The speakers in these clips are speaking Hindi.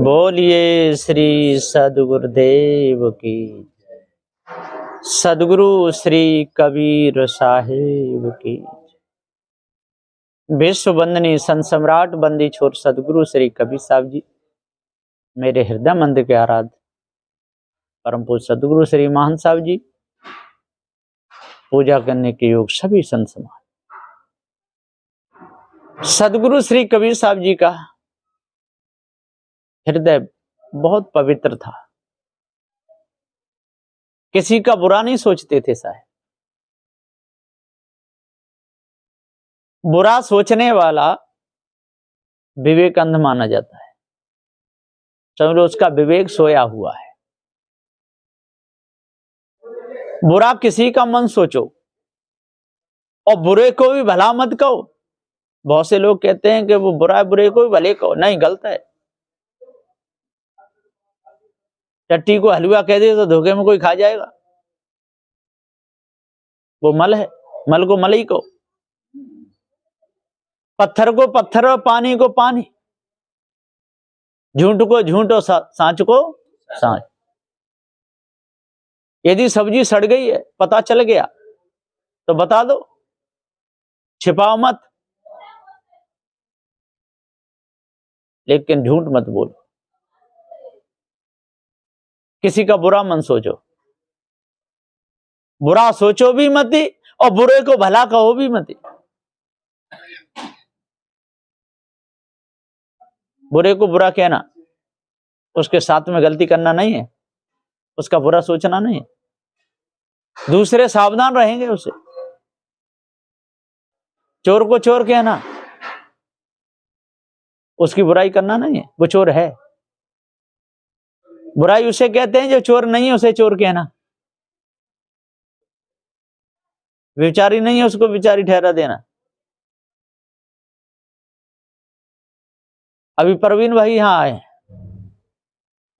बोलिए श्री सदगुरुदेव की। सदगुरु श्री कबीर साहिब की। विश्व वंदनीय संत सम्राट बंदी छोर सदगुरु श्री कबीर साहब जी, मेरे हृदय मंदिर के आराध्य परम पूज्य सदगुरु श्री महान साहब जी, पूजा करने के योग सभी संत समाज। सदगुरु श्री कबीर साहब जी का हृदय बहुत पवित्र था, किसी का बुरा नहीं सोचते थे साहब। बुरा सोचने वाला विवेक अंध माना जाता है, समझो उसका विवेक सोया हुआ है। बुरा किसी का मन सोचो और बुरे को भी भला मत कहो। बहुत से लोग कहते हैं कि वो बुरा है, बुरे को भी भले कहो, नहीं, गलत है। टट्टी को हलवा कह दे तो धोखे में कोई खा जाएगा, वो मल है, मल को मल ही कहो। पत्थर को पत्थर और पानी को पानी, झूठ को झूठ और सांच को सांच। यदि सब्जी सड़ गई है, पता चल गया तो बता दो, छिपाओ मत, लेकिन झूठ मत बोलो। किसी का बुरा मन सोचो, बुरा सोचो भी मत और बुरे को भला कहो भी मत। बुरे को बुरा कहना, उसके साथ में गलती करना नहीं है, उसका बुरा सोचना नहीं है। दूसरे सावधान रहेंगे उससे। चोर को चोर कहना, उसकी बुराई करना नहीं है, वो चोर है। बुराई उसे कहते हैं जो चोर नहीं है, उसे चोर कहना। विचारी नहीं है, उसको विचारी ठहरा देना। अभी प्रवीण भाई यहाँ आए,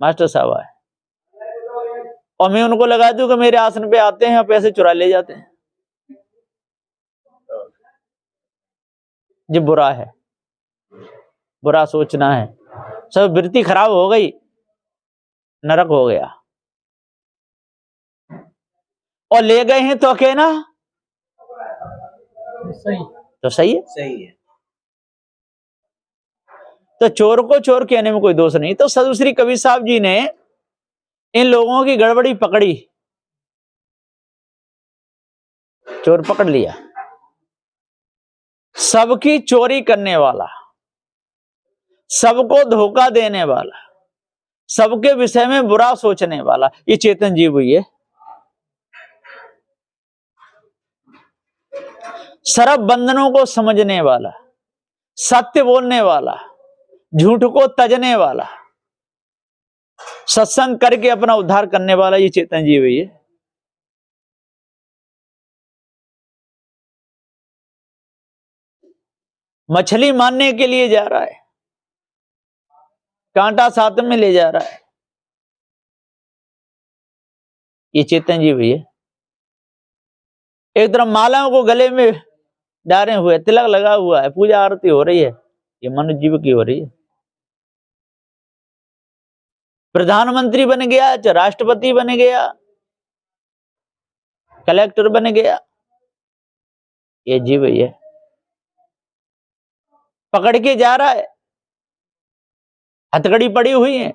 मास्टर साहब आए, और मैं उनको लगा दूं कि मेरे आसन पे आते हैं और पैसे चुरा ले जाते हैं। ये बुरा है, बुरा सोचना है, सब वृत्ति खराब हो गई, नरक हो गया। और ले गए हैं तो कहना तो सही है, सही है। तो चोर को चोर कहने में कोई दोष नहीं। तो सदगुरु श्री कबीर साहब जी ने इन लोगों की गड़बड़ी पकड़ी, चोर पकड़ लिया। सबकी चोरी करने वाला, सबको धोखा देने वाला, सबके विषय में बुरा सोचने वाला, ये चेतन जीव हुई है। सर्व बंधनों को समझने वाला, सत्य बोलने वाला, झूठ को तजने वाला, सत्संग करके अपना उद्धार करने वाला, ये चेतन जीव हुई है। मछली मारने के लिए जा रहा है, कांटा साथ में ले जा रहा है, ये चेतन जीव हुई है। एक तरफ मालाओं को गले में डाले हुए, तिलक लगा हुआ है, पूजा आरती हो रही है, ये मनुष्य जीव की हो रही है। प्रधानमंत्री बन गया, चाहे राष्ट्रपति बन गया, कलेक्टर बन गया, ये जीव ही है। पकड़ के जा रहा है, हथकड़ी पड़ी हुई है,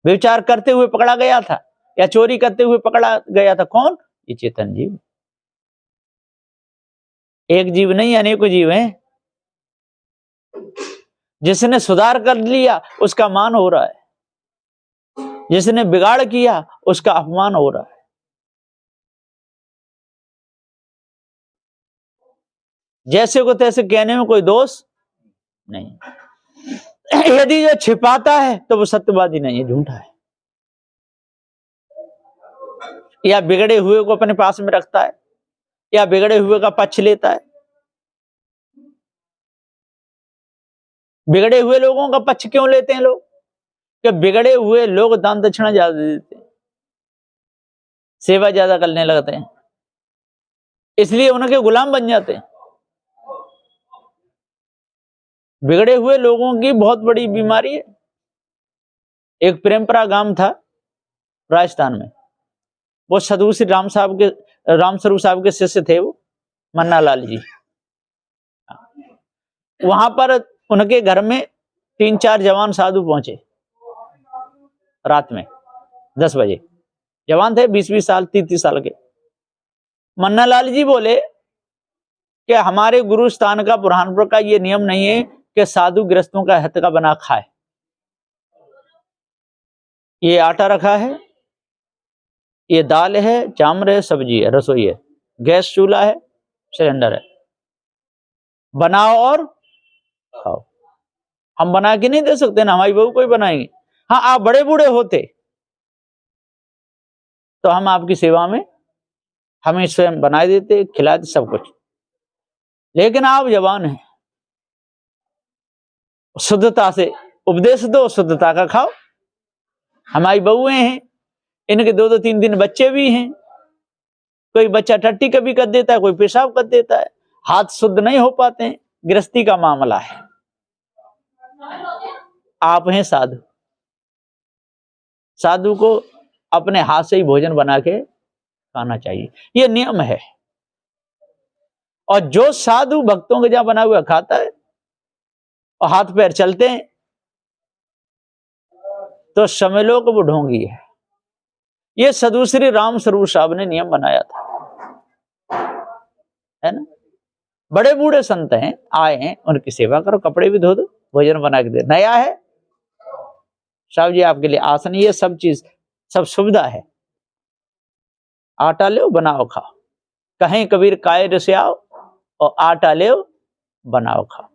विचार करते हुए पकड़ा गया था या चोरी करते हुए पकड़ा गया था। कौन? ये चेतन जीव। एक जीव नहीं, अनेकों जीव हैं। जिसने सुधार कर लिया उसका मान हो रहा है, जिसने बिगाड़ किया उसका अपमान हो रहा है। जैसे को तैसे कहने में कोई दोष नहीं। यदि जो छिपाता है तो वो सत्यवादी नहीं है, झूठा है, या बिगड़े हुए को अपने पास में रखता है, या बिगड़े हुए का पक्ष लेता है। बिगड़े हुए लोगों का पक्ष क्यों लेते हैं लोग? कि बिगड़े हुए लोग दान दक्षिणा ज्यादा देते हैं, सेवा ज्यादा करने लगते हैं, इसलिए उनके गुलाम बन जाते हैं। बिगड़े हुए लोगों की बहुत बड़ी बीमारी है। एक प्रेमपुरा गांव था राजस्थान में, वो साधु श्री राम स्वरूप साहब के शिष्य थे, वो मन्ना लाल जी। वहां पर उनके घर में 3-4 जवान साधु पहुंचे रात में 10 बजे। जवान थे 20-20 साल 30-30 साल के। मन्ना लाल जी बोले कि हमारे गुरु स्थान का बुरहानपुर का ये नियम नहीं है कि साधु गृहस्थों का हित का बना खाए। ये आटा रखा है, ये दाल है, चावल है, सब्जी है, रसोई है, गैस चूल्हा है, सिलेंडर है, बनाओ और खाओ। हम बना के नहीं दे सकते ना, हमारी बहू कोई बनाएंगे। हाँ, आप बड़े बूढ़े होते तो हम आपकी सेवा में हमें स्वयं बना देते, खिला देते सब कुछ, लेकिन आप जवान हैं, शुद्धता से उपदेश दो, शुद्धता का खाओ। हमारी बहुएं हैं, इनके 2-2 3-3 बच्चे भी हैं। कोई बच्चा टट्टी कभी कर देता है, कोई पेशाब कर देता है, हाथ शुद्ध नहीं हो पाते हैं, गृहस्थी का मामला है। आप हैं साधु, साधु को अपने हाथ से ही भोजन बना के खाना चाहिए, ये नियम है। और जो साधु भक्तों के जहां बना हुआ खाता है और हाथ पैर चलते हैं तो समझ लो कि वो ढोंगी है। ये साधु श्री राम स्वरूप साहब ने नियम बनाया था, है ना। बड़े बूढ़े संत हैं, आए हैं, उनकी सेवा करो, कपड़े भी धो दो, भोजन बना के दे। नया है साहब जी आपके लिए आसन, ये सब चीज सब सुविधा है। आटा ले बनाओ खाओ, कहीं कबीर कायर से आओ और आटा ले बनाओ खाओ।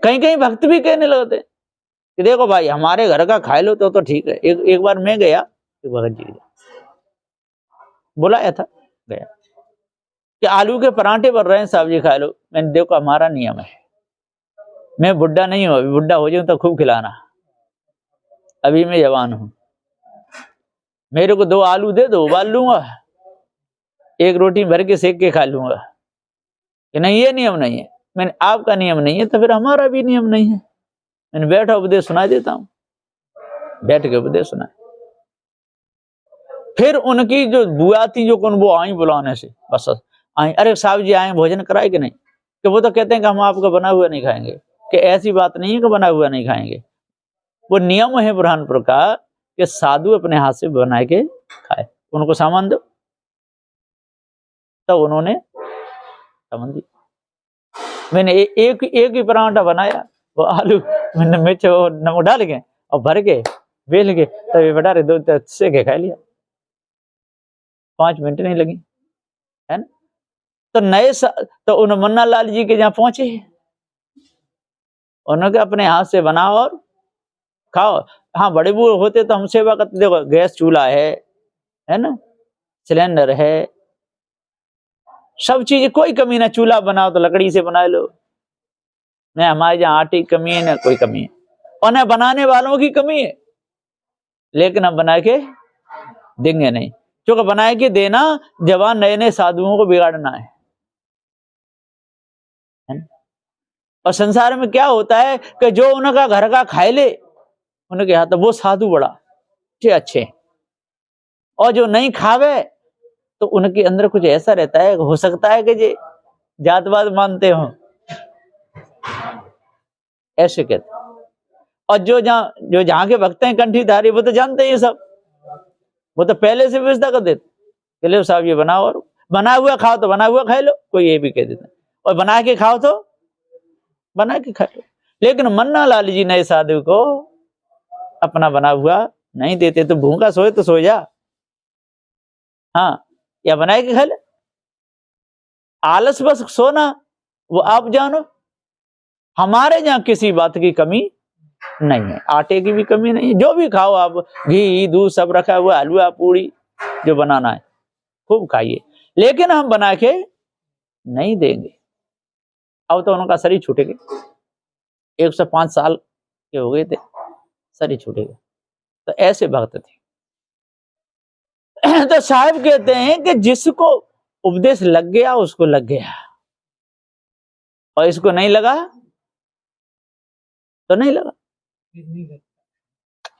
कहीं कहीं भक्त भी कहने लगते कि देखो भाई हमारे घर का खा लो तो ठीक है। एक बार मैं गया, भगत जी बुलाया था, गया कि आलू के परांठे बन रहे हैं साहब जी खा लो। मैंने देखो हमारा नियम है, मैं बुढ़ा नहीं हूं, अभी बुढ़ा हो जाऊं तो खूब खिलाना, अभी मैं जवान हूं। मेरे को 2 आलू दे दो, उबाल लूंगा, 1 रोटी भर के सेक के खा लूंगा। कि नहीं ये नियम नहीं है। मैंने आपका नियम नहीं है तो फिर हमारा भी नियम नहीं है। मैंने बैठा उपदेश सुना देता हूं, बैठ के उपदेश सुना। फिर उनकी जो बुआ थी जो वो आई बुलाने से, बस आई, अरे साहब जी आए, भोजन कराए कि नहीं? कि वो तो कहते हैं कि हम आपका बना हुआ नहीं खाएंगे। कि ऐसी बात नहीं है कि बना हुआ नहीं खाएंगे, वो नियम है बुरहानपुर का कि साधु अपने हाथ से बना के खाए। उनको सामान दो, तब उन्होंने सामान दिया। मैंने एक ही परांठा बनाया, वो आलू मैंने मिर्च और नमक डाल के और भर के बेल के तभी बटा रहे 2 से के खा लिया, 5 मिनट नहीं लगी, है ना। तो तो उन मन्ना लाल जी के जहां पहुंचे, उन्होंने अपने हाथ से बनाओ और खाओ। हाँ, बड़े बूढ़े होते तो हम सेवा करते, देखो गैस चूल्हा है ना, सिलेंडर है, सब चीज, कोई कमी ना। चूल्हा बनाओ तो लकड़ी से बना लो, न हमारे जहाँ आटे की कमी है ना कोई कमी है, और न बनाने वालों की कमी है, लेकिन हम बना के देंगे नहीं, क्योंकि बना के देना जवान नए नए साधुओं को बिगाड़ना है। और संसार में क्या होता है कि जो उनका घर का खाए ले, उनके हाथ वो साधु बड़ा अच्छे, और जो नहीं खावे तो उनके अंदर कुछ ऐसा रहता है, हो सकता है कि जे जातवाद मानते हो, ऐसे कहते। और जो जहां के भक्त हैं कंठीधारी, वो तो जानते हैं सब, वो तो पहले से व्यवस्था कर देते कि लो साहब ये बनाओ, और बना हुआ खाओ तो बना हुआ खा लो, कोई ये भी कह देता है, और बना के खाओ तो बना के खा लो। लेकिन मन्ना लाल जी नए साधु को अपना बना हुआ नहीं देते, तो भूखा सोए तो सो जा, हाँ, या बना के खा ले। आलस बस सोना, वो आप जानो। हमारे यहाँ किसी बात की कमी नहीं है, आटे की भी कमी नहीं है, जो भी खाओ आप, घी दूध सब रखा हुआ, हलवा पूड़ी जो बनाना है खूब खाइए, लेकिन हम बना के नहीं देंगे। अब तो उनका शरीर छूटेगा, 105 साल के हो गए थे, शरीर छूटेगा। तो ऐसे भक्त थे। तो साहब कहते हैं कि जिसको उपदेश लग गया उसको लग गया, और इसको नहीं लगा तो नहीं लगा,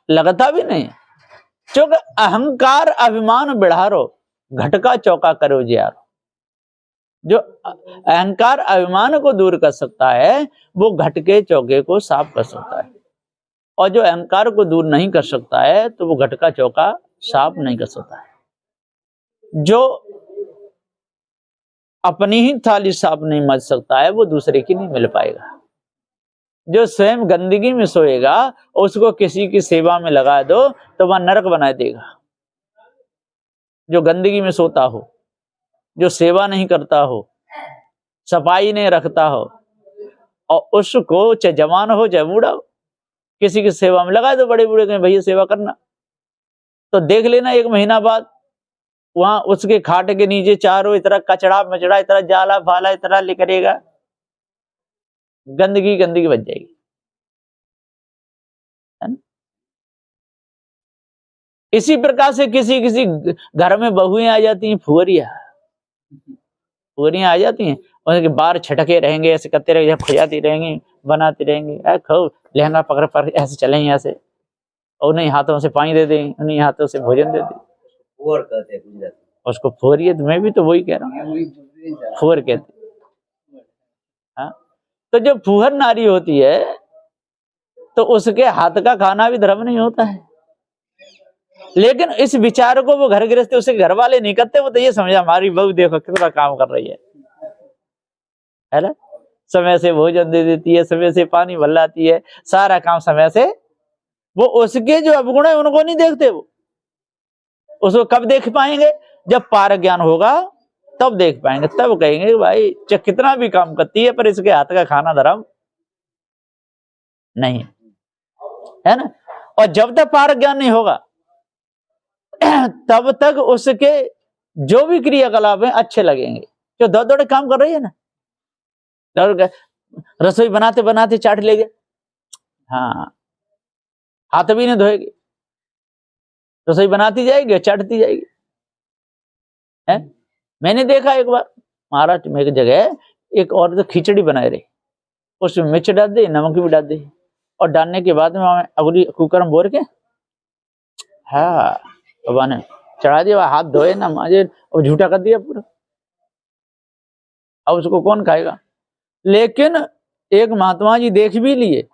लगता भी नहीं। क्योंकि अहंकार अभिमान बढ़ारो, घटका चौका करो जियारो। जो अहंकार अभिमान को दूर कर सकता है वो घटके चौके को साफ कर सकता है, और जो अहंकार को दूर नहीं कर सकता है तो वो घटका चौका साफ नहीं कर सकता है। जो अपनी ही थाली साफ नहीं मच सकता है वो दूसरे की नहीं मिल पाएगा। जो स्वयं गंदगी में सोएगा उसको किसी की सेवा में लगा दो तो वह नरक बना देगा। जो गंदगी में सोता हो, जो सेवा नहीं करता हो, सफाई नहीं रखता हो, और उसको चाहे जवान हो चाहे बूढ़ा हो किसी की सेवा में लगा दो, बड़े बूढ़े कहें भैया सेवा करना, तो देख लेना 1 महीना बाद वहां उसके खाट के नीचे चारों इतना कचड़ा मचड़ा, इतना जाला फाला इतना निकलेगा, गंदगी गंदगी बच जाएगी, है ना। इसी प्रकार से किसी किसी घर में बहुएं आ जाती हैं, फुहरियां आ जाती हैं, उनके बार छटके रहेंगे, ऐसे करते रहेंगे, खुजाती रहेंगी, बनाती रहेंगी, खूब लहंगा पकड़ पकड़ ऐसे चलेंगे ऐसे, और उन्हीं हाथों से पानी दे दें, उन्हीं हाथों से भोजन दे दें, फुहर कहते हैं उसको। फुहरिया मैं भी तो वही कह रहा हूँ, फुहर कहते। हाँ, तो जब फुहर नारी होती है तो उसके हाथ का खाना भी धर्म नहीं होता है। लेकिन इस विचार को वो घर गृहस्थी उसके घर वाले नहीं करते, वो तो ये समझा हमारी बहू देखो कितना काम कर रही है ना, समय से भोजन दे देती है, समय से पानी भरलाती है, सारा काम समय से। वो उसके जो अवगुण है उनको नहीं देखते, वो उसको कब देख पाएंगे, जब पार ज्ञान होगा तब देख पाएंगे, तब कहेंगे भाई चाहे कितना भी काम करती है पर इसके हाथ का खाना धर्म नहीं है ना। और जब तक पार ज्ञान नहीं होगा तब तक उसके जो भी क्रियाकलाप है अच्छे लगेंगे। जो दौड़ दौड़ काम कर रही है ना, रसोई बनाते बनाते चाट ले गए, हाँ हाथ भी नहीं धोएगी, रसोई बनाती जाएगी चाटती जाएगी, है। मैंने देखा एक बार महाराष्ट्र में एक जगह एक औरत खिचड़ी बनाए रही, उसमें मिर्च डाल दी, नमक भी डाल दी, और डालने के बाद में अगली कुकर में बोर के हाँ बाबा ने चढ़ा दिया, हाथ धोए ना माजे और झूठा कर दिया पूरा। अब उसको कौन खाएगा। लेकिन एक महात्मा जी देख भी लिए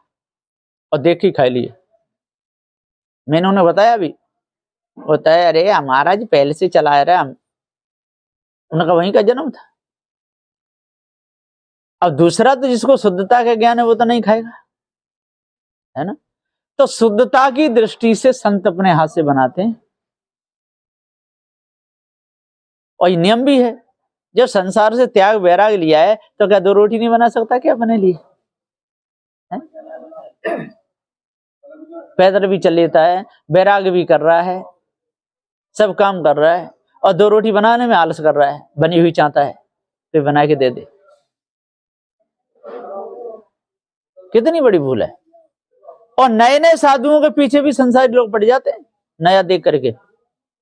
और देख ही खा लिए। मैंने उन्हें बताया भी, बताया अरे हमारा जी पहले से चला रहा है, उनका वहीं का जन्म था। अब दूसरा तो जिसको शुद्धता का ज्ञान है वो तो नहीं खाएगा, है ना। तो शुद्धता की दृष्टि से संत अपने हाथ से बनाते हैं, और ये नियम भी है। जब संसार से त्याग वैराग लिया है तो क्या 2 रोटी नहीं बना सकता क्या अपने लिए, पैदल भी चल लेता है, वैराग भी कर रहा है, सब काम कर रहा है, और 2 रोटी बनाने में आलस कर रहा है, बनी हुई चाहता है तो बना के दे दे। कितनी बड़ी भूल है। और नए नए साधुओं के पीछे भी संसारी लोग पड़ जाते हैं, नया देख करके।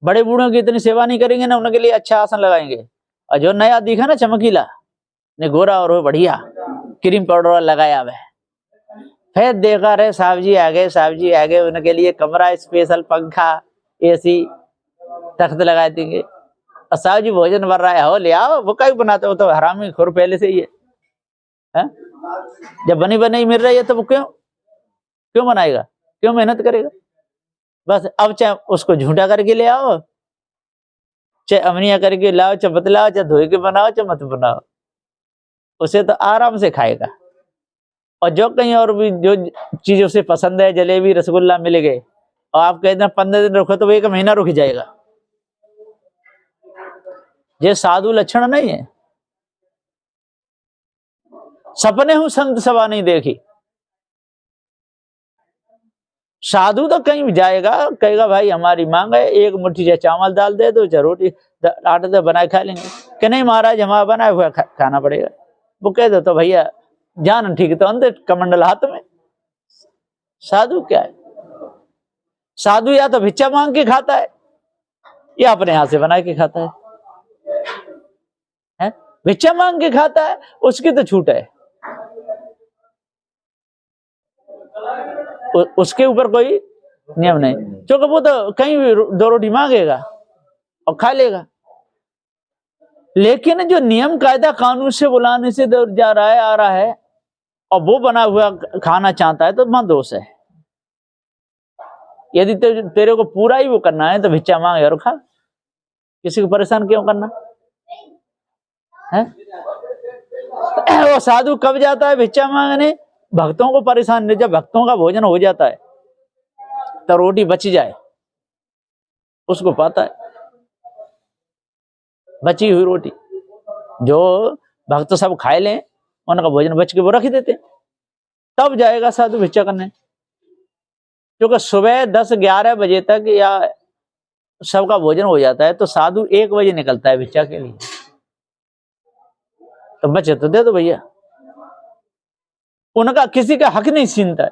बड़े बूढ़ों की इतनी सेवा नहीं करेंगे ना, उनके लिए अच्छा आसन लगाएंगे, और जो नया दिखा ना चमकीला, ने गोरा और वो बढ़िया क्रीम पाउडर लगाया हुआ है, फिर देखा रहे साहब जी आ गए, साहब जी आ गए, उनके लिए कमरा स्पेशल, पंखा, एसी, तख्त लगा देंगे, और साहब जी भोजन बन रहा है, हो ले आओ, वो कहीं बनाते हो तो हरामी खोर पहले से ही है। जब बनी बनाई मिल रही है तो वो क्यों बनाएगा, क्यों मेहनत करेगा। बस अब चाहे उसको झूठा करके ले आओ, चाहे अमनिया करके लाओ, चाहे बतलाओ, चाहे धोए के बनाओ, चाहे मत बनाओ, उसे तो आराम से खाएगा। और जो कहीं और भी जो चीज उसे पसंद है, जलेबी रसगुल्ला मिल गए, और आप कहते हैं 15 दिन रुको तो वो 1 महीना रुक जाएगा। ये साधु लक्षण नहीं है। सपने हूं संत सभा नहीं देखी। साधु तो कहीं भी जाएगा, कहेगा भाई हमारी मांग है, 1 मुट्ठी चाहे चावल दाल दे दो, चाहे रोटी आटा दे बनाए खा लेंगे। कि नहीं महाराज हमारा बनाया हुआ खाना पड़ेगा। वो कह दो तो भैया जान ठीक तो अंदर कमंडल हाथ में। साधु क्या है, साधु या तो भिक्षा मांग के खाता है या अपने हाथ से बना के खाता है। भिक्षा मांग के खाता है उसकी तो छूट है, उसके ऊपर कोई नियम नहीं, क्योंकि वो तो कहीं भी 2 रोटी मांगेगा और खा लेगा। लेकिन जो नियम कायदा कानून से बुलाने से जा रहा है, आ रहा है, और वो बना हुआ खाना चाहता है, तो वहां दोष है। यदि तेरे को पूरा ही वो करना है तो भिक्षा मांग और खा, किसी को परेशान क्यों करना है? वो साधु कब जाता है भिक्षा मांगने? भक्तों को परेशान नहीं, जब भक्तों का भोजन हो जाता है तो रोटी बच जाए, उसको पता है बची हुई रोटी जो भक्त सब खाए लें, उनका भोजन बच के वो रख देते, तब जाएगा साधु भिक्षा करने। क्योंकि सुबह 10-11 बजे तक या सबका भोजन हो जाता है, तो साधु 1 बजे निकलता है भिक्षा के लिए, तो बचे तो दे दो भैया। उनका किसी का हक नहीं छीनता है।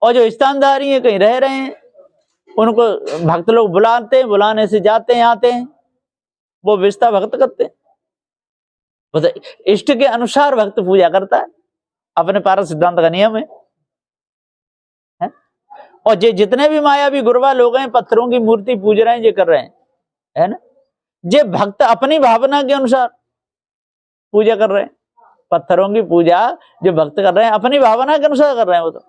और जो स्थानधारी है, कहीं रह रहे हैं, उनको भक्त लोग बुलाते हैं, बुलाने से जाते हैं, आते हैं, वो विस्ता भक्त करते हैं। इष्ट के अनुसार भक्त पूजा करता है, अपने पारस सिद्धांत का नियम है। और जितने भी मायावी गुरबा लोग हैं, पत्थरों की मूर्ति पूज रहे हैं, ये कर रहे हैं, है ना, ये भक्त अपनी भावना के अनुसार पूजा कर रहे हैं। पत्थरों की पूजा जो भक्त कर रहे हैं, अपनी भावना के अनुसार कर रहे हैं। वो तो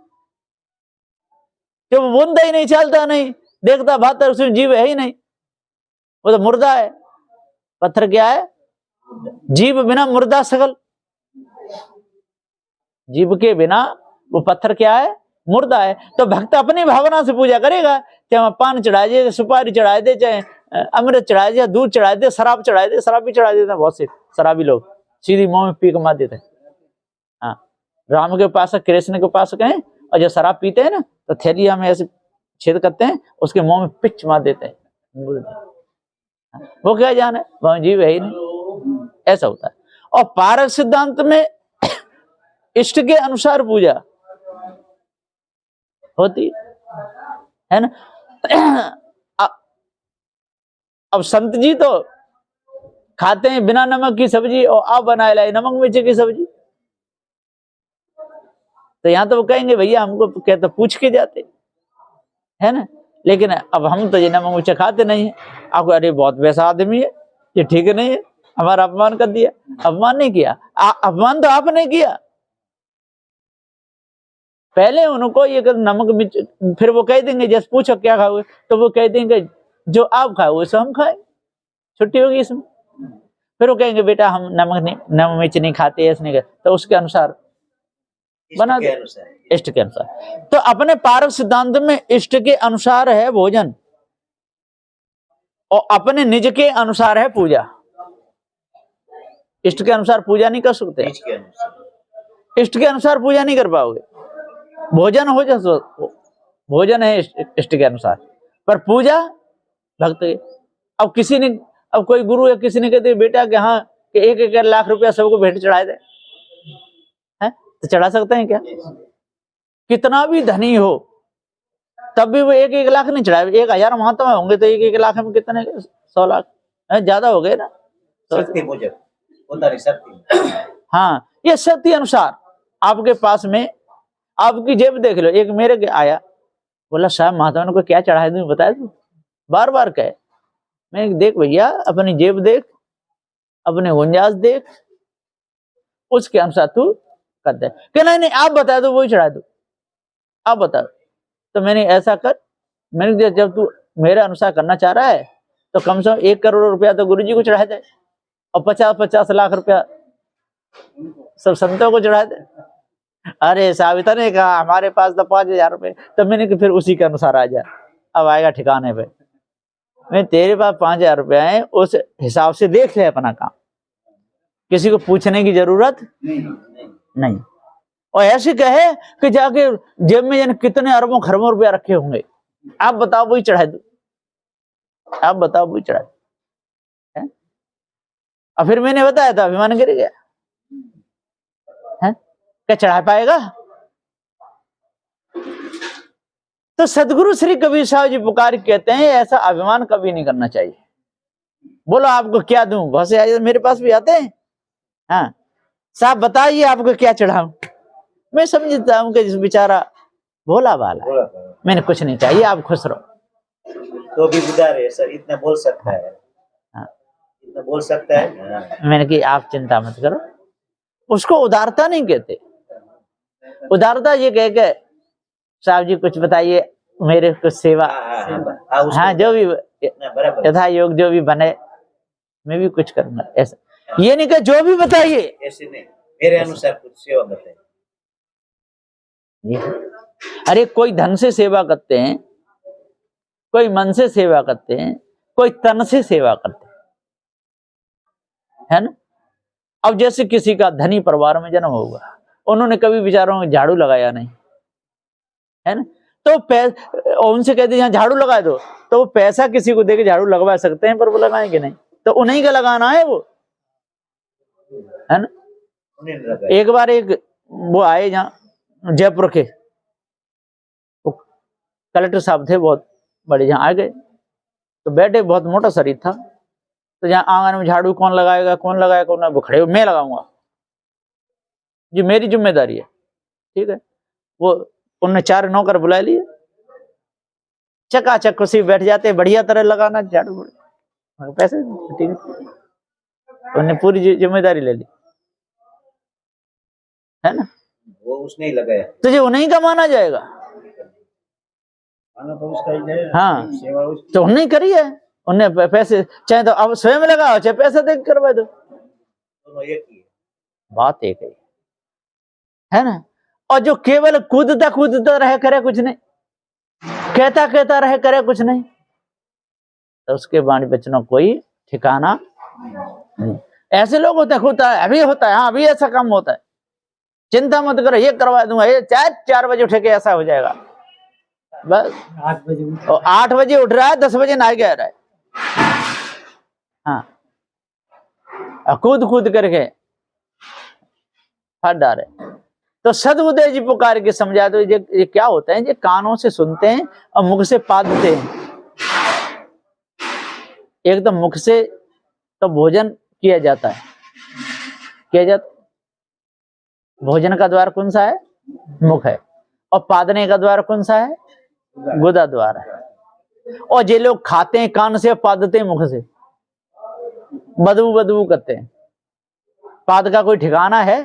जो बुनता ही नहीं, चलता नहीं, देखता भाता, उसमें जीव है ही नहीं, वो तो मुर्दा है। पत्थर क्या है? जीव बिना मुर्दा सकल। जीव के बिना वो पत्थर क्या है? मुर्दा है। तो भक्त अपनी भावना से पूजा करेगा, चाहे पान चढ़ा दे, सुपारी चढ़ा दे, चाहे अमृत चढ़ा दे, दूध चढ़ा दे, शराब चढ़ा दे। शराब भी चढ़ा देते हैं बहुत से शराबी लोग, सीधी मुंह में पी के मार देते हैं। हाँ, राम के पास कृष्ण के पास गए, और जब शराब पीते हैं ना, तो थैलिया में ऐसे छेद करते हैं, उसके मुंह में पिच मार देते हैं। वो क्या जाने, वह जीव है ही नहीं, ऐसा होता है। और पारस सिद्धांत में इष्ट के अनुसार पूजा होती है ना। अब संत जी तो खाते हैं बिना नमक की सब्जी, और आप बनाए लाए नमक मिर्च की सब्जी, तो यहां तो वो कहेंगे भैया हमको कहते पूछ के जाते, है ना। लेकिन अब हम तो ये नमक मिर्च खाते नहीं है। आपको अरे बहुत वैसा आदमी है, ये ठीक नहीं है, हमारा अपमान कर दिया। अपमान नहीं किया, अपमान तो आपने किया। पहले उनको ये नमक मिर्च, फिर वो कह देंगे, जैसे पूछो क्या खाओगे, तो वो कह देंगे जो आप खाओ सो हम खाए, छुट्टी होगी इसमें। फिर वो कहेंगे बेटा हम नमक मिर्च नहीं खाते, ऐसे नहीं खाते, तो उसके अनुसार बना दे, इष्ट के अनुसार। तो अपने पारस सिद्धांत में इष्ट के अनुसार है भोजन, और अपने निज के अनुसार है पूजा। इष्ट के अनुसार पूजा नहीं कर सकते, इष्ट के अनुसार पूजा नहीं कर पाओगे। भोजन हो जाए, भोजन है इष्ट के अनुसार, पर पूजा भक्त की। अब किसी ने, अब कोई गुरु या किसी ने कहते बेटा कि हाँ कि 1-1 लाख रुपया सबको भेंट चढ़ाए दे, है तो चढ़ा सकते हैं क्या? कितना भी धनी हो तब भी वो 1-1 लाख नहीं चढ़ाए। 1000 महात्मा होंगे तो 1-1 लाख में कितने? 100 लाख ज्यादा हो गए ना। हाँ, ये शक्ति अनुसार आपके पास में, आपकी जेब देख लो। एक मेरे आया, बोला साहब महात्मा को क्या चढ़ाए दूं बताए तू, बार बार कहे। मैं देख भैया अपनी जेब देख, अपने गुंजाइश देख, उसके अनुसार तू कर दे। कि नहीं आप बता दो वही चढ़ा दो, आप बता। तो मैंने ऐसा कर, मैंने जब तू मेरे अनुसार करना चाह रहा है तो कम से कम 1 करोड़ रुपया तो गुरु जी को चढ़ा दे, और 50-50 लाख रुपया सब संतों को चढ़ा दे। अरे साहब इतने कहा, हमारे पास तो 5000 रुपये। तो मैंने कि फिर उसी के अनुसार आ जा, अब आएगा ठिकाने पे। मैं तेरे पास 5000 रुपया है, उस हिसाब से देख ले अपना काम, किसी को पूछने की जरूरत नहीं। और ऐसे कहे कि जाके जेब में जाने कितने अरबों खरबों रुपया रखे होंगे, आप बताओ वही चढ़ा दो, आप बताओ वही चढ़ा दो। और फिर मैंने बताया था अभिमान गिर गया है, क्या चढ़ा पाएगा? तो सदगुरु श्री कबीर साहब जी पुकार कहते हैं ऐसा अभिमान कभी नहीं करना चाहिए। बोलो आपको क्या दूं, बहुत से मेरे पास भी आते हैं, हाँ साहब बताइए आपको क्या चढ़ाऊं, मैं समझता हूँ कि जिस बेचारा भोला भाला है, मैंने कुछ नहीं चाहिए, आप खुश रहो। तो भी उदार है सर, इतना बोल सकता है। हाँ। इतना बोल सकता है। मैंने कि आप चिंता मत करो, उसको उदारता नहीं कहते। उदारता ये कह के साहब जी कुछ बताइए, मेरे कुछ सेवा, हाँ जो भी यथा योग जो भी बने मैं भी कुछ करूंगा, ऐसा। ये नहीं कि जो भी बताइए, ऐसे नहीं, मेरे अनुसार कुछ सेवा बताइए। अरे कोई धन से सेवा करते हैं, कोई मन से सेवा करते हैं, कोई तन से सेवा करते हैं, है ना। अब जैसे किसी का धनी परिवार में जन्म होगा, उन्होंने कभी बेचारों में झाड़ू लगाया नहीं, है ना, तो उनसे कहते हैं झाड़ू लगा दो, तो वो पैसा किसी को देके झाड़ू लगवा सकते हैं, पर वो लगाएंगे नहीं, तो उन्हीं का लगाना है वो, है ना। एक बार एक वो आए जहाँ जयपुर के कलेक्टर साहब थे, बहुत बड़े, जहाँ आ गए तो बैठे, बहुत मोटा शरीर था, तो जहाँ आंगन में झाड़ू कौन लगाएगा, कौन लगाएगा, कौन खड़े, मैं लगाऊंगा जी, मेरी जिम्मेदारी है, ठीक है। वो उनने 4 नौकर बुला लिए, चकाचक कुर्सी बैठ जाते, बढ़िया तरह लगाना झाड़ू, पैसे, ठीक है, उन्होंने पूरी जिम्मेदारी ले ली, है ना। वो उसने ही लगाया, तुझे उन्हीं का माना जाएगा, हाँ, तो उन्हें करी है, उन्हें पैसे चाहे तो अब स्वयं लगाओ, चाहे पैसे दे करवा दो, बात एक है ना। और जो केवल कूदता कूदता रहे, करे कुछ नहीं, कहता कहता रहे, करे कुछ नहीं, तो उसके वाणी वचनों कोई ठिकाना नहीं। ऐसे लोग होते हैं, होता है, अभी होता है, हाँ अभी ऐसा काम होता है, चिंता मत करो, ये करवा दूंगा, ये चाहे 4 बजे उठे के ऐसा हो जाएगा, बस 8 बजे उठ रहा है, 10 बजे नहा गया रहा है, हाँ, कूद कूद करके फट डाले। तो सदबुद्धि जी पुकार के समझा दो, ये क्या होता है, ये कानों से सुनते हैं और मुख से पादते हैं। एकदम मुख से तो भोजन किया जाता है, किया जाता, भोजन का द्वार कौन सा है, मुख है, और पादने का द्वार कौन सा है, गुदा द्वार है। और जे लोग खाते हैं कान से, पादते हैं मुख से, बदबू बदबू करते हैं, पाद का कोई ठिकाना है,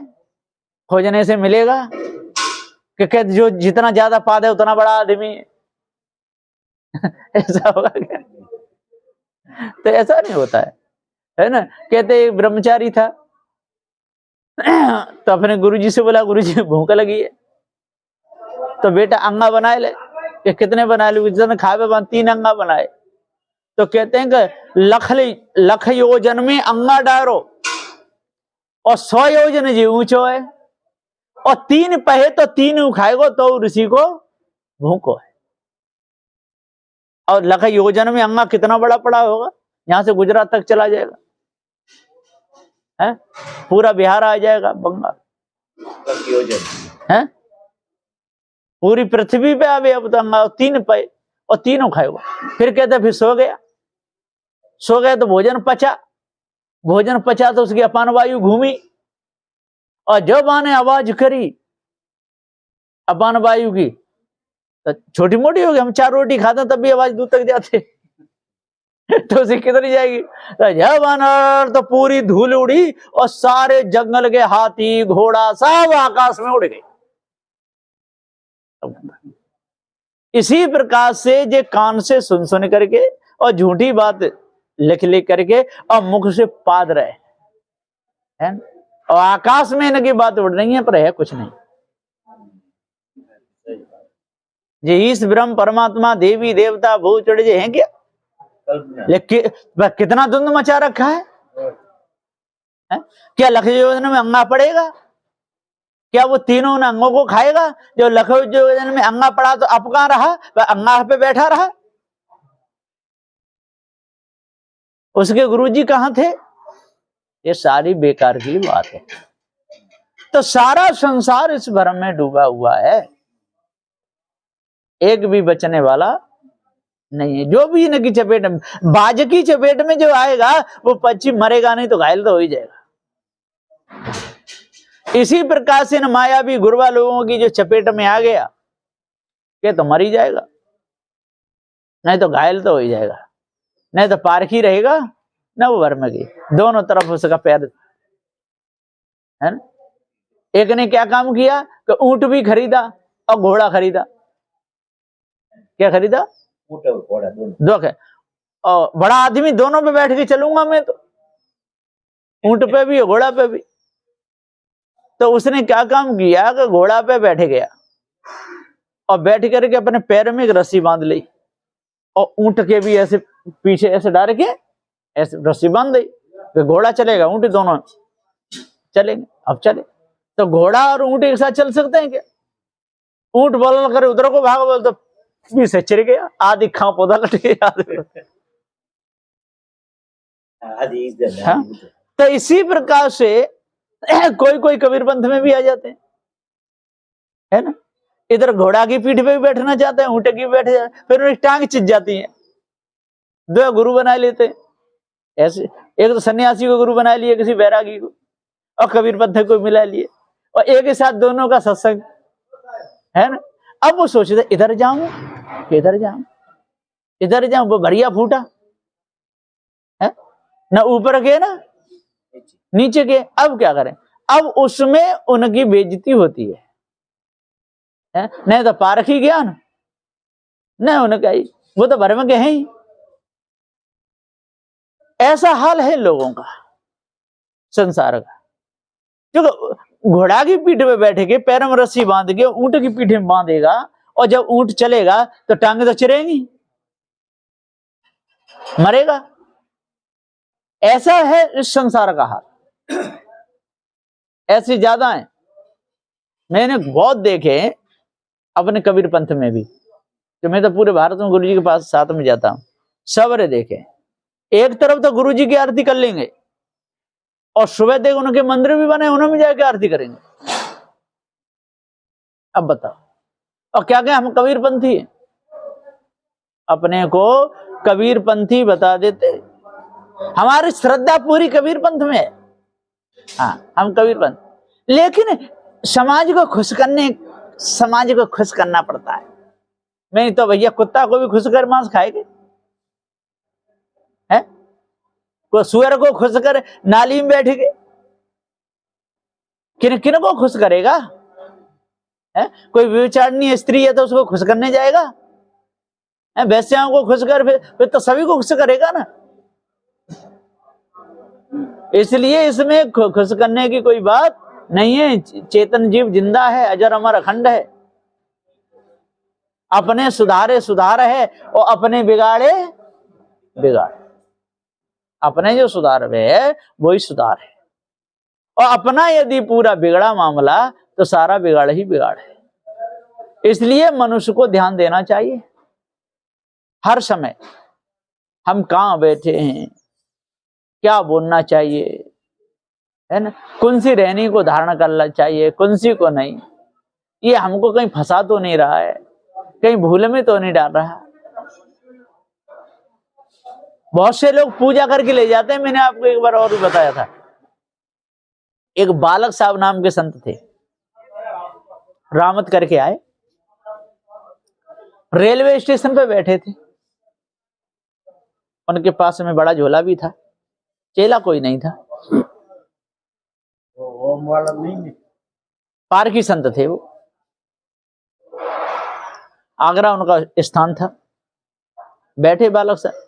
खोजने से मिलेगा कि कहते जो जितना ज्यादा पाद है उतना बड़ा आदमी है ऐसा होगा क्या, तो ऐसा नहीं होता है ना। कहते एक ब्रह्मचारी था, तो अपने गुरुजी से बोला, गुरुजी भूख लगी है, तो बेटा अंगा बनाए ले, कि कितने बना लो, जितने खावे बन 3 अंगा बनाए, तो कहते हैं कि लख योजन में अंगा डारो और 100 योजन जी ऊंचो है, और 3 पहे तो 3 खाएगो तो ऋषि को भूखो है। और लख योजन में अंगा कितना बड़ा पड़ा होगा, यहां से गुजरात तक चला जाएगा, है पूरा बिहार आ जाएगा, बंगाल योजन है, पूरी पृथ्वी पे आवे। अब तो अंगा 3 पे और 3 खाएगा, फिर कहते फिर सो गया तो भोजन पचा तो उसकी अपान वायु घूमी, और जब आने आवाज करी अपान वायु की, तो छोटी मोटी होगी, हम 4 रोटी खाते तब भी आवाज दूर तक जाते तो उसे कितनी जाएगी, तो जब आना तो पूरी धूल उड़ी और सारे जंगल के हाथी घोड़ा सब आकाश में उड़ गए। इसी प्रकार से जे कान से सुन करके और झूठी बात लिख करके और मुख से पाद रहे है, और आकाश में इनकी बात उड़ रही है, पर है कुछ नहीं। जे ईश ब्रह्म परमात्मा देवी देवता भूत चढ़ जे हैं क्या, लेकिन कितना धुंध मचा रखा है? क्या लख योजना में अंगा पड़ेगा? क्या वो तीनों अंगों को खाएगा? जो लख योजना में अंगा पड़ा तो अब कहां रहा, वह अंगा पे बैठा रहा। उसके गुरुजी कहां थे? ये सारी बेकार की बात है। तो सारा संसार इस भ्रम में डूबा हुआ है, एक भी बचने वाला नहीं है। जो भी इनकी चपेट में, बाज की चपेट में जो आएगा वो पक्षी मरेगा नहीं तो घायल तो हो ही जाएगा। इसी प्रकार से न मायावी गुरवा लोगों की जो चपेट में आ गया कि तो मर ही जाएगा, नहीं तो घायल तो हो ही जाएगा, नहीं तो पारखी रहेगा न वो वर्मगी, दोनों तरफ उसका पैर है ना। एक ने क्या काम किया कि ऊंट भी खरीदा और घोड़ा खरीदा। क्या खरीदा? ऊँट और घोड़ा दोनों। दो है, और बड़ा आदमी दोनों पे बैठ के चलूंगा मैं तो, ऊंट पे भी और घोड़ा पे भी। तो उसने क्या काम किया कि घोड़ा पे बैठ गया और बैठ करके अपने पैर में एक रस्सी बांध ली और ऊंट के भी ऐसे पीछे ऐसे डाल के ऐसे रस्सी बांध दी, तो घोड़ा चलेगा ऊंट दोनों चलेंगे। अब चले तो घोड़ा और ऊंट एक साथ चल सकते हैं क्या? ऊंट बोल करे उधर को भाग, बोल तो पीछे चिर गया, आदि खा पौधा कट गया। आदि इधर, हाँ? आदि उधर। तो इसी प्रकार से कोई कोई कबीर पंथ में भी आ जाते हैं, है ना। इधर घोड़ा की पीठ पे भी बैठना चाहते हैं, ऊंट की बैठ जाते, फिर उनकी टांग चित जाती है, दो गुरु बना लेते हैं। ऐसे एक तो सन्यासी को गुरु बना लिए, किसी बैरागी को, और कबीर पंथ को मिला लिए, और एक ही साथ दोनों का सत्संग, है ना। अब वो सोचते इधर जाऊं कि इधर जाऊं, इधर जाऊं, वो बढ़िया फूटा है ना, ऊपर के ना नीचे के। अब क्या करें? अब उसमें उनकी बेइज्जती होती है, नहीं तो पारखी ज्ञान नहीं उनका ही, वो तो भरम के हैं ही। ऐसा हाल है लोगों का, संसार का। क्योंकि घोड़ा की पीठ पे बैठे के पैर में रस्सी बांध के ऊंट की पीठ में बांधेगा, और जब ऊंट चलेगा तो टांगे तो चिरेंगी, मरेगा। ऐसा है इस संसार का हाल, ऐसी ज्यादा है। मैंने बहुत देखे अपने कबीर पंथ में भी, तो मैं तो पूरे भारत में गुरुजी के पास साथ में जाता हूं, सबरे देखे। एक तरफ तो गुरुजी की आरती कर लेंगे, और सुबह देख उनके मंदिर भी बने, उन्होंने भी जाके आरती करेंगे। अब बताओ, और क्या क्या हम कबीर पंथी हैं, अपने को कबीर पंथी बता देते। हमारी श्रद्धा पूरी कबीर पंथ में है, हाँ हम कबीर पंथ, लेकिन समाज को खुश करने, समाज को खुश करना पड़ता है। नहीं तो भैया कुत्ता को भी खुश कर मांस खाएंगे, है कोई सुअर को खुश कर नाली में बैठ के, किन किन को खुश करेगा? है कोई व्यभिचारिणी स्त्री है तो उसको खुश करने जाएगा? वैश्याओं को खुश कर, फिर तो सभी को खुश करेगा ना। इसलिए इसमें खुश करने की कोई बात नहीं है। चेतन जीव जिंदा है, अजर अमर अखंड है, अपने सुधारे सुधार है, और अपने बिगाड़े बिगाड़। अपने जो सुधार है वही सुधार है, और अपना यदि पूरा बिगड़ा मामला तो सारा बिगाड़ ही बिगाड़ है। इसलिए मनुष्य को ध्यान देना चाहिए हर समय, हम कहाँ बैठे हैं, क्या बोलना चाहिए, है ना, कौन सी रहनी को धारण करना चाहिए, कौन सी को नहीं। ये हमको कहीं फंसा तो नहीं रहा है, कहीं भूल में तो नहीं डाल रहा। बहुत से लोग पूजा करके ले जाते हैं। मैंने आपको एक बार और भी बताया था, एक बालक साहब नाम के संत थे, रामत करके आए, रेलवे स्टेशन पे बैठे थे, उनके पास में बड़ा झोला भी था, चेला कोई नहीं था, ओम वाला नहीं, पारकी संत थे वो, आगरा उनका स्थान था। बैठे बालक साहब,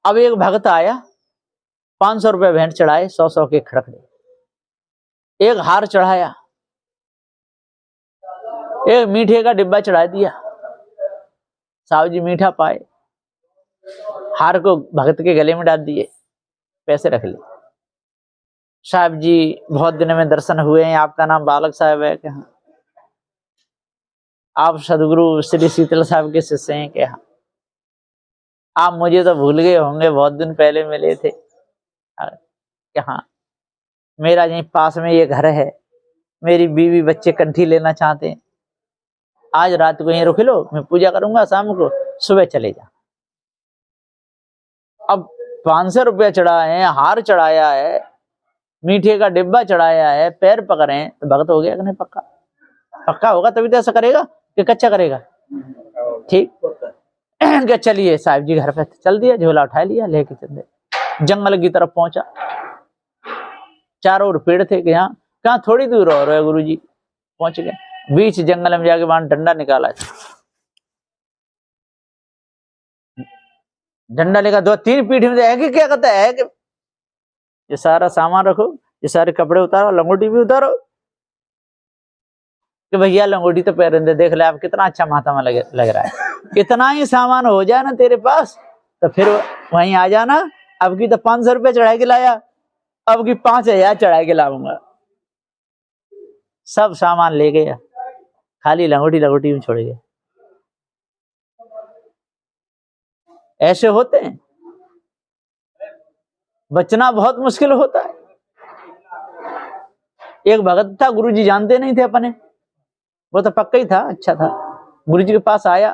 अब एक भक्त आया, 500 रुपए भेंट चढ़ाए, 100 के खड़कड़े, एक हार चढ़ाया, एक मीठे का डिब्बा चढ़ा दिया। साहब जी मीठा पाए, हार को भक्त के गले में डाल दिए, पैसे रख लिए। साहब जी बहुत दिन में दर्शन हुए हैं, आपका नाम बालक साहब है क्या? आप सदगुरु श्री शीतल साहब के शिष्य हैं क्या? आप मुझे तो भूल गए होंगे, बहुत दिन पहले मिले थे क्या? हाँ, मेरा यहीं पास में ये घर है, मेरी बीवी बच्चे कंठी लेना चाहते हैं, आज रात को यहीं रुक लो, मैं पूजा करूंगा, शाम को सुबह चले जा। अब 500 रुपया चढ़ाए हैं, हार चढ़ाया है, मीठे का डिब्बा चढ़ाया है, पैर पकड़े हैं, तो भगत हो गया कि नहीं? पक्का पक्का होगा तभी तो ऐसा करेगा कि कच्चा करेगा। ठीक क्या, चलिए साहब जी घर पे चल दिया, झोला उठा लिया, लेके चल दिया। जंगल की तरफ पहुंचा, चारों ओर पेड़ थे कि यहाँ कहाँ थोड़ी दूर और है गुरु जी। पहुंच गए बीच जंगल में, जाके वहां डंडा निकाला, डंडा लेकर 2-3 पीढ़ी में है कि क्या कहता है कि ये सारा सामान रखो, ये सारे कपड़े उतारो, लंगोटी भी उतारो, कि भैया लंगोटी तो पहन दे, देख ले आप कितना अच्छा महात्मा लग रहा है। इतना ही सामान हो जाए ना तेरे पास तो फिर वहीं आ जाना। अब की तो 500 रुपये चढ़ा के लाया, अब की 5000 चढ़ा के लाऊंगा। सब सामान ले गया, खाली लंगोटी में छोड़ गया। ऐसे होते हैं, बचना बहुत मुश्किल होता है। एक भगत था, गुरुजी जानते नहीं थे अपने, वो तो पक्का ही था, अच्छा था। गुरुजी के पास आया,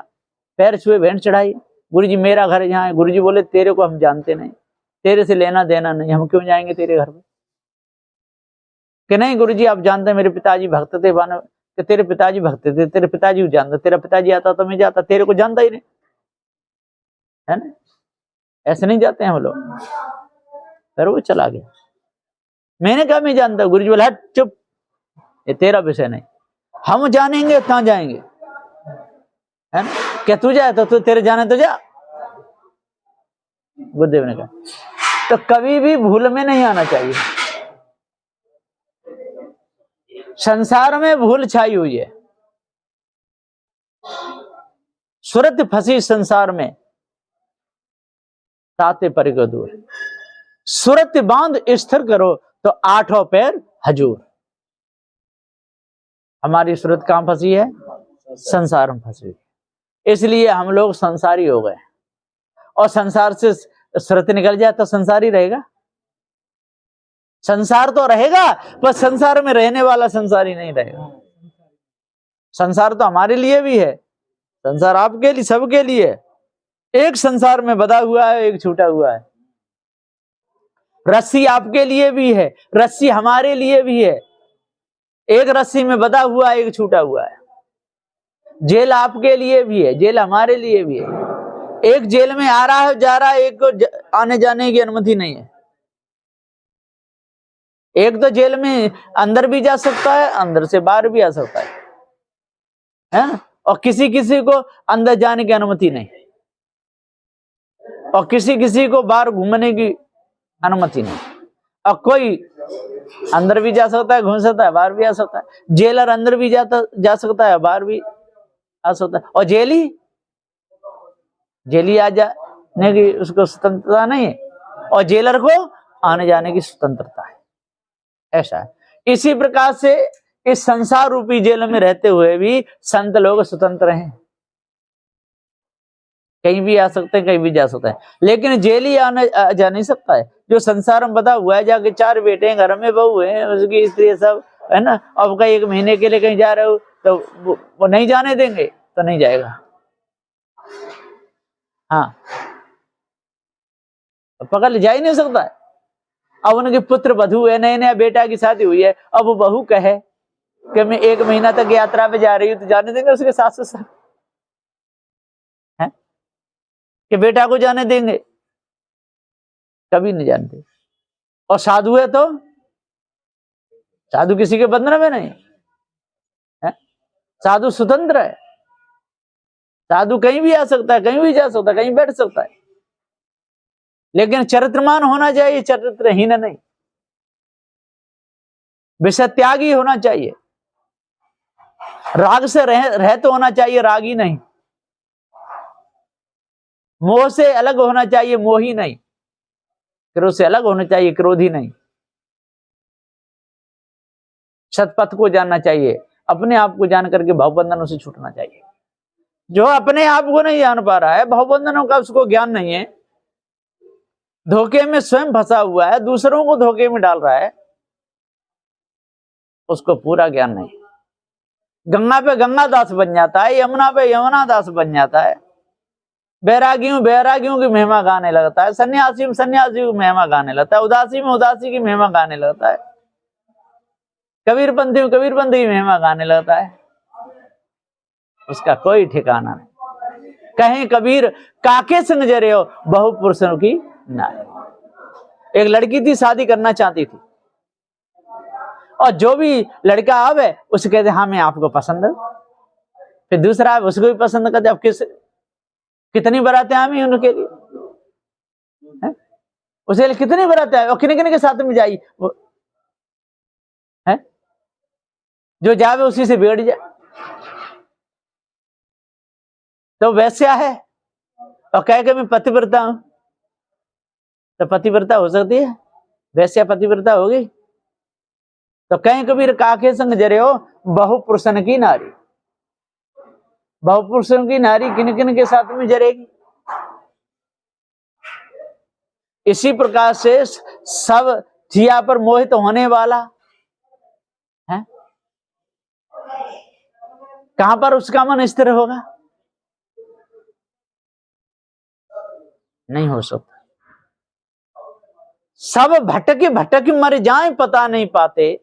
पैर छुए, भेंट चढ़ाई, गुरुजी मेरा घर यहाँ है। गुरुजी बोले तेरे को हम जानते नहीं, तेरे से लेना देना नहीं, हम क्यों जाएंगे तेरे घर पे? कि नहीं गुरुजी आप जानते हैं मेरे पिताजी भक्त थे। कि तेरे पिताजी भक्त थे, तेरे पिताजी को जानता, तेरा पिताजी आता तो मैं जाता, तेरे को जानता ही नहीं, है ना? ऐसे नहीं जाते हैं हम लोग। फिर वो चला गया। मैंने कहा मैं जानता। गुरुजी बोला हट चुप, ये तेरा विषय नहीं, हम जानेंगे कहाँ जाएंगे, है ना? क्या तू जाए तो तू, तेरे जाने तो जा। गुरुदेव ने कहा तो कभी भी भूल में नहीं आना चाहिए। संसार में भूल छाई हुई है, सूरत फंसी संसार में, ताते पर को दूर। सूरत बांध स्थिर करो तो 8 पैर हजूर। हमारी सूरत कहां फंसी है? संसार में फंसी हुई, इसलिए हम लोग संसारी हो गए। और संसार से सूरत निकल जाए तो संसारी रहेगा? संसार तो रहेगा, पर संसार में रहने वाला संसारी नहीं रहेगा। संसार तो हमारे लिए भी है, संसार आपके लिए, सबके लिए। एक संसार में बंधा हुआ है, एक छूटा हुआ है। रस्सी आपके लिए भी है, रस्सी हमारे लिए भी है। एक रस्सी में बंधा हुआ है, एक छूटा हुआ है। जेल आपके लिए भी है, जेल हमारे लिए भी है। एक जेल में आ रहा है, जा रहा है, एक को आने जाने की अनुमति नहीं है। एक तो जेल में अंदर भी जा सकता है, अंदर से बाहर भी आ सकता है? और किसी किसी को अंदर जाने की अनुमति नहीं, और किसी किसी को बाहर घूमने की अनुमति नहीं। और कोई अंदर भी जा सकता है, घूम सकता है, बाहर भी आ सकता है। जेलर अंदर भी जा सकता है, बाहर भी आ सकता है। और जेली आ जाने की उसको स्वतंत्रता नहीं है, और जेलर को आने जाने की स्वतंत्रता है। ऐसा है। इसी प्रकार से इस संसार रूपी जेल में रहते हुए भी संत लोग स्वतंत्र हैं, कहीं भी आ सकते हैं, कहीं भी जा सकते हैं। लेकिन जेली जा नहीं सकता है। जो संसार में बता हुआ है, जाके 4 बेटे हैं, घर में बहू है, उसकी स्त्री सब है ना, अब कहीं 1 महीने के लिए कहीं जा रहे हो तो वो नहीं जाने देंगे, तो नहीं जाएगा। हाँ, पकड़ जा ही नहीं सकता है। अब उनके पुत्र वधू है, नए नया बेटा की शादी हुई है, अब वो बहू कहे कि मैं 1 महीना तक यात्रा पे जा रही हूँ, तो जाने देंगे उसके सास ससुर? है कि बेटा को जाने देंगे? कभी नहीं जानते। और साधु है तो साधु किसी के बंधन में नहीं है, साधु स्वतंत्र है। साधु कहीं भी आ सकता है, कहीं भी जा सकता है, कहीं बैठ सकता है। लेकिन चरित्रमान होना चाहिए, चरित्रहीन नहीं। विषय त्यागी होना चाहिए, राग से रहते होना चाहिए, रागी नहीं। मोह से अलग होना चाहिए, मोही नहीं। क्रोध से अलग होना चाहिए, क्रोधी नहीं। सतपथ को जानना चाहिए, अपने आप को जान करके भावबंधनों से छूटना चाहिए। जो अपने आप को नहीं जान पा रहा है, भावबंधनों का उसको ज्ञान नहीं है, धोखे में स्वयं फंसा हुआ है, दूसरों को धोखे में डाल रहा है, उसको पूरा ज्ञान नहीं। गंगा पे गंगा दास बन जाता है, यमुना पे यमुना दास बन जाता है। बैरागियों की महिमा गाने लगता है, सन्यासी में सन्यासी की महिमा गाने लगता है, उदासी में उदासी की महिमा गाने लगता है, कबीरपंथी में कबीरपंथी की महिमा गाने लगता है। उसका कोई ठिकाना नहीं। कहीं कबीर काके संग जरे हो बहु पुरुषों की नारी। एक लड़की थी, शादी करना चाहती थी, और जो भी लड़का आवे उसे कहते हाँ मैं आपको पसंद है। फिर दूसरा आवे उसको भी पसंद करते। अब कितनी बरातें आमी उनके लिए, है? उसके लिए कितनी बरातें आई और किने किने के साथ में जाई वो, है? जो जावे उसी से बिगड़ जाए। तो वैश्या है और कह के मैं पतिव्रता हूं, तो पतिव्रता हो सकती है? वैश्या पतिव्रता होगी? तो कहीं कबीर काके संग जरे हो बहु पुरुषन की नारी। बहु पुरुषों की नारी किन किन के साथ में जरेगी? इसी प्रकार से सब थिया पर मोहित होने वाला है, कहां पर उसका मन स्थिर होगा? नहीं हो सकता। सब भटके भटके मर जाएं पता नहीं पाते,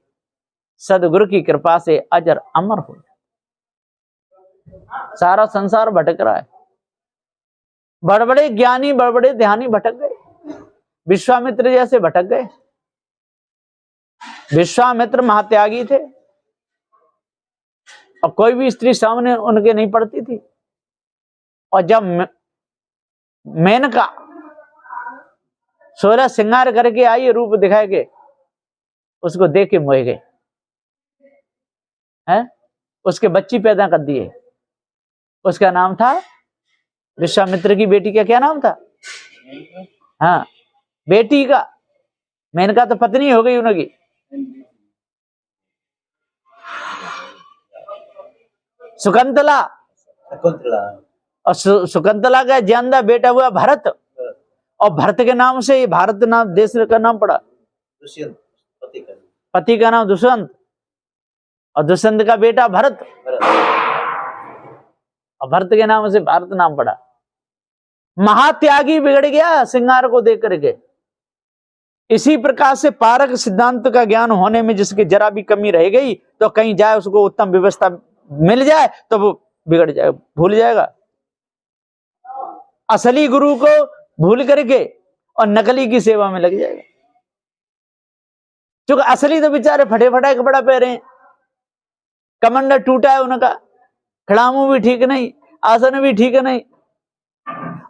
सदगुरु की कृपा से अजर अमर हो। सारा संसार भटक रहा है, बड़बड़े ज्ञानी बड़बड़े ध्यानी भटक गए, विश्वामित्र जैसे भटक गए। विश्वामित्र महात्यागी थे और कोई भी स्त्री सामने उनके नहीं पड़ती थी, और जब मेनका 16 श्रृंगार करके आई, रूप दिखा के उसको देख के मोह गए, हैं? उसके बच्ची पैदा कर दिए। उसका नाम था, विश्वामित्र की बेटी का क्या नाम था? हाँ, बेटी का, मेनका तो पत्नी हो गई उनकी। शकुंतला, और शकुंतला का जानदा बेटा हुआ भरत, और भरत के नाम से भारत नाम देश का नाम पड़ा। पति का नाम दुष्यंत, और दुष्यंत का बेटा भरत, और भरत के नाम से भारत नाम पड़ा। महात्यागी बिगड़ गया श्रृंगार को देख करके। इसी प्रकार से पारक सिद्धांत का ज्ञान होने में जिसकी जरा भी कमी रह गई, तो कहीं जाए उसको उत्तम व्यवस्था मिल जाए तो वो बिगड़ जाए, भूल जाएगा। असली गुरु को भूल करके और नकली की सेवा में लग जाएगा। क्योंकि असली तो बेचारे फटे फटाए कपड़ा पहने, कमंडल टूटा है उनका, खड़ामू भी ठीक नहीं, आसन भी ठीक नहीं,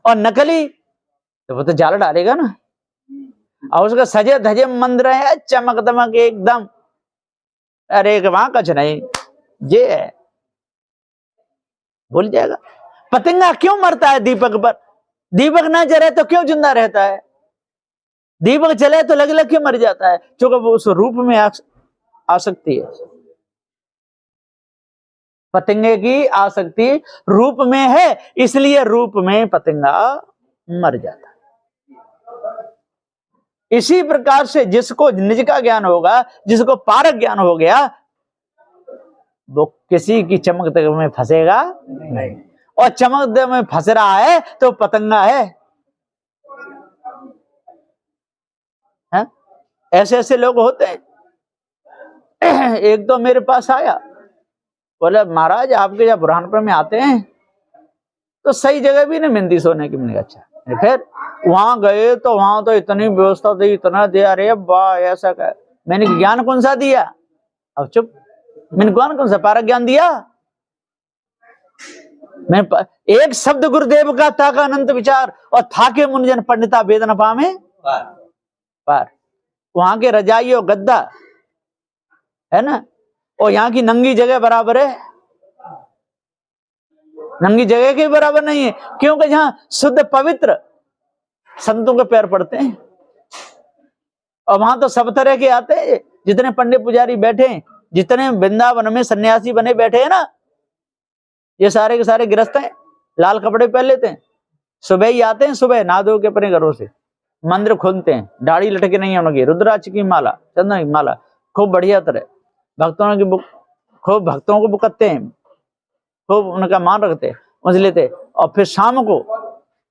और नकली तो वो तो जाल डालेगा ना। और उसका सजे धजे मंदिर है, चमक दमक एकदम, अरे वहां कुछ नहीं, ये है, भूल जाएगा। पतंगा क्यों मरता है दीपक पर? दीपक ना जले तो क्यों जिंदा रहता है? दीपक जले तो लग लग के मर जाता है, क्योंकि वो उस रूप में आसक्ति है। पतंगे की आसक्ति रूप में है, इसलिए रूप में पतंगा मर जाता है। इसी प्रकार से जिसको निज का ज्ञान होगा, जिसको पारक ज्ञान हो गया, वो किसी की चमक में फंसेगा नहीं। और चमक में फंस रहा है तो पतंगा है। ऐसे ऐसे लोग होते हैं। एक तो मेरे पास आया, बोले महाराज आपके जब बुरहानपुर में आते हैं तो सही जगह भी नहीं मिलती सोने की। मैंने अच्छा, फिर वहां गए तो वहां तो इतनी व्यवस्था थी, इतना दिया, अरे वाह ऐसा क्या। मैंने ज्ञान कौन सा दिया? अब चुप, मैंने ज्ञान कौन सा पारक ज्ञान दिया? मैं एक शब्द गुरुदेव का था का अनंत विचार, और था के मुनिजन पंडिता वेद न पामे पार। वहां के रजाई और गद्दा है ना, और यहाँ की नंगी जगह बराबर है? नंगी जगह के बराबर नहीं है, क्योंकि जहां शुद्ध पवित्र संतों के पैर पड़ते हैं। और वहां तो सब तरह के आते हैं, जितने पंडित पुजारी बैठे हैं, जितने वृंदावन में सन्यासी बने बैठे हैं ना, ये सारे के सारे गृहस्थ हैं, लाल कपड़े पहन लेते हैं, सुबह ही आते हैं, सुबह नहा धो के अपने घरों से मंदिर खोलते हैं, दाढ़ी लटके नहीं है उनकी, रुद्राक्ष की माला, चंदन की माला, खूब बढ़िया तरह भक्तों की खूब भक्तों को बुकते हैं, खूब उनका मान रखते, समझ लेते। और फिर शाम को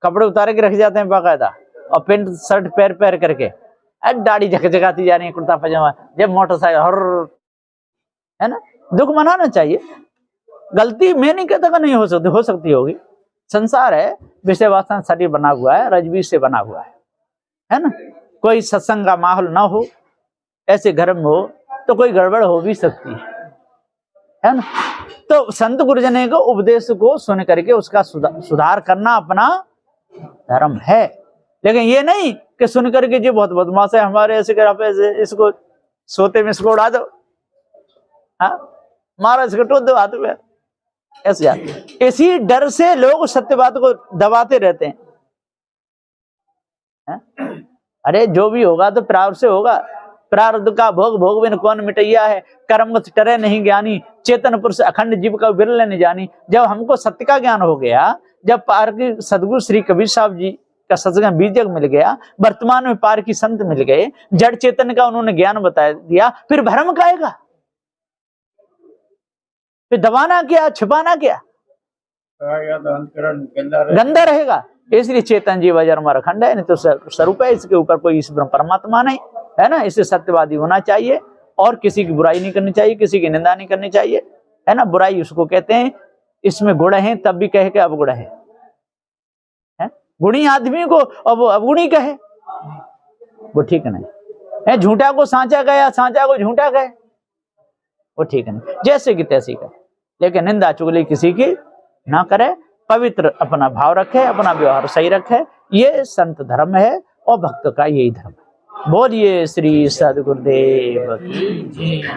कपड़े उतार के रख जाते हैं बाकायदा, और पेंट शर्ट पैर करके दाढ़ी झकझकाती जा रही है, कुर्ता पजामा, जब मोटरसाइकिल हर, है ना। दुख मनाना चाहिए। गलती मैं नहीं कहता कि नहीं हो सकती होगी। संसार है, विषय वासना शरीर बना हुआ है, रजबीज से बना हुआ है ना। कोई सत्संग का माहौल ना हो, ऐसे घर में हो तो कोई गड़बड़ हो भी सकती है ना। तो संत गुरुजन को उपदेश को सुन करके उसका सुधार करना अपना धर्म है। लेकिन ये नहीं कि सुन करके जी बहुत बदमाश है हमारे, ऐसे कर ऐसे इसको सोते में इसको उड़ा दो, हाँ मारो इसको टोट दो हाथ में, ऐसे जाते। इसी डर से लोग सत्य बात को दबाते रहते हैं। अरे जो भी होगा तो प्रारब्ध से होगा, प्रारब्ध का भोग भोग बिन कौन मिटैया है, कर्म टरे नहीं ज्ञानी, चेतन पुरुष अखंड जीव का विरल नहीं जानी। जब हमको सत्य का ज्ञान हो गया, जब पार की सदगुरु श्री कबीर साहब जी का सत्संग बीजक मिल गया, वर्तमान में पार की संत मिल गए, जड़ चेतन का उन्होंने ज्ञान बता दिया, फिर भ्रम का आएगा, फिर दबाना क्या, छिपाना क्या, गंदा रहेगा। इसलिए चेतन जीव अजर अमर अखंड है, नहीं तो स्वरूप है, इसके ऊपर कोई ईश्वर परमात्मा नहीं है ना। इससे सत्यवादी होना चाहिए और किसी की बुराई नहीं करनी चाहिए, किसी की निंदा नहीं करनी चाहिए, है ना। बुराई उसको कहते हैं, इसमें गुण है तब भी कहे कि अवगुण है। गुणी आदमी को अब अवगुणी कहे, वो ठीक नहीं है। झूठा को सांचा कहे, सांचा को झूठा कहे, वो ठीक नहीं, जैसे कि तैसी कहे। लेकिन निंदा चुगली किसी की ना करे, पवित्र अपना भाव रखे, अपना व्यवहार सही रखे, ये संत धर्म है और भक्त का यही धर्म है। बोलिए श्री सद्गुरुदेव की जय।